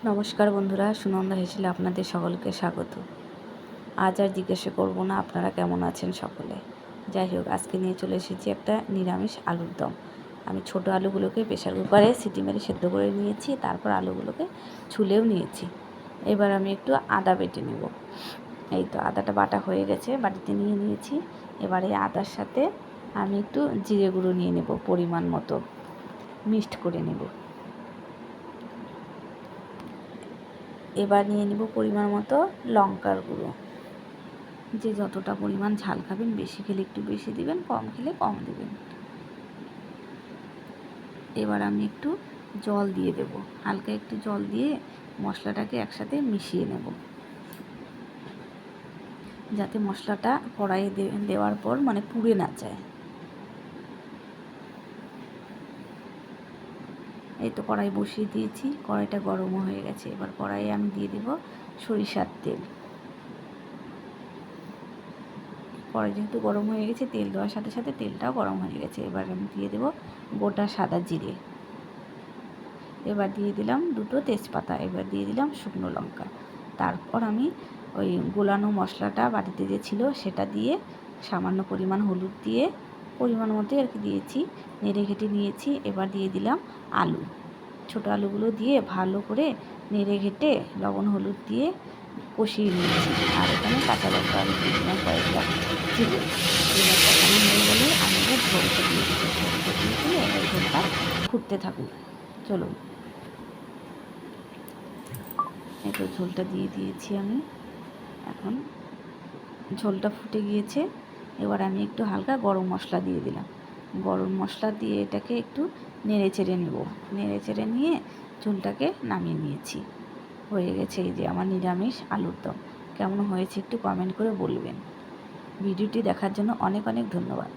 নমস্কার বন্ধুরা, সুনন্দা হেসেলে আপনাদের সকলকে স্বাগত। আজ আর জিজ্ঞাসা করব না আপনারা কেমন আছেন সকলে। যাই হোক, আজকে নিয়ে চলে এসেছি একটা নিরামিষ আলুর দম। আমি ছোট আলুগুলোকে প্রেসার কুকারে সিটি মেরে সেদ্ধ করে নিয়েছি, তারপর আলুগুলোকে ছুলেও নিয়েছি। এবার আমি একটু আদা বেটে নেব। এই তো আদাটা বাটা হয়ে গেছে, বাটিতে নিয়ে নিয়েছি। এবার এই আদার সাথে আমি একটু জিরে গুঁড়ো নিয়ে নেব, পরিমাণ মতো মিক্সড করে নেব। এবার নিয়ে নেব পরিমাণ মতো লঙ্কার গুঁড়ো। যে যতটা পরিমাণ ঝাল খাবেন, বেশি খেলে একটু বেশি দিবেন, কম খেলে কম দিবেন। এবার আমি একটু জল দিয়ে দেব, হালকা একটু জল দিয়ে মশলাটাকে একসাথে মিশিয়ে নেব, যাতে মশলাটা কড়াইয়ে দেওয়ার পর পুড়ে না যায়। এই তো কড়াই বসিয়ে দিয়েছি, কড়াইটা গরমও হয়ে গেছে। এবার কড়াইয়ে আমি দিয়ে দেব সরিষার তেল। কড়াই যেহেতু গরম হয়ে গেছে, তেল দেওয়ার সাথে সাথে তেলটাও গরম হয়ে গেছে। এবার আমি দিয়ে দেব গোটা সাদা জিরে। এবার দিয়ে দিলাম দুটো তেজপাতা। এবার দিয়ে দিলাম শুকনো লঙ্কা। তারপর আমি ওই গোলানো মশলাটা বাটিতে যে ছিল সেটা দিয়ে সামান্য পরিমাণ হলুদ দিয়ে পরিমাণ মতো আর কি দিয়েছি, নেড়ে ঘেটে নিয়েছি। এবার দিয়ে দিলাম আলু, ছোটো আলুগুলো দিয়ে ভালো করে নেড়ে ঘেটে লবণ হলুদ দিয়ে কষিয়ে নিয়েছি। আর এখানে কাঁচা লঙ্কা আমি দিয়ে দিলাম কয়েকটা চিড়ে। এবার কষানো হয়ে গেলে আমি এবার ঝোলটা দিয়ে দিচ্ছি। ঝোলটা দিয়ে দিলে এবার ঝোলটা ফুটতে থাকুক। চলুন, এই তো ঝোলটা দিয়ে দিয়েছি আমি। এখন ঝোলটা ফুটে গিয়েছে। এবার আমি একটু হালকা গরম মশলা দিয়ে দিলাম। গরম মশলা দিয়ে এটাকে একটু নেড়ে চেড়ে নেব। নেড়ে চেড়ে নিয়ে ঝোলটাকে নামিয়ে নিয়েছি। হয়ে গেছে এই যে আমার নিরামিষ আলুর দম। কেমন হয়েছে একটু কমেন্ট করে বলবেন। ভিডিওটি দেখার জন্য অনেক অনেক ধন্যবাদ।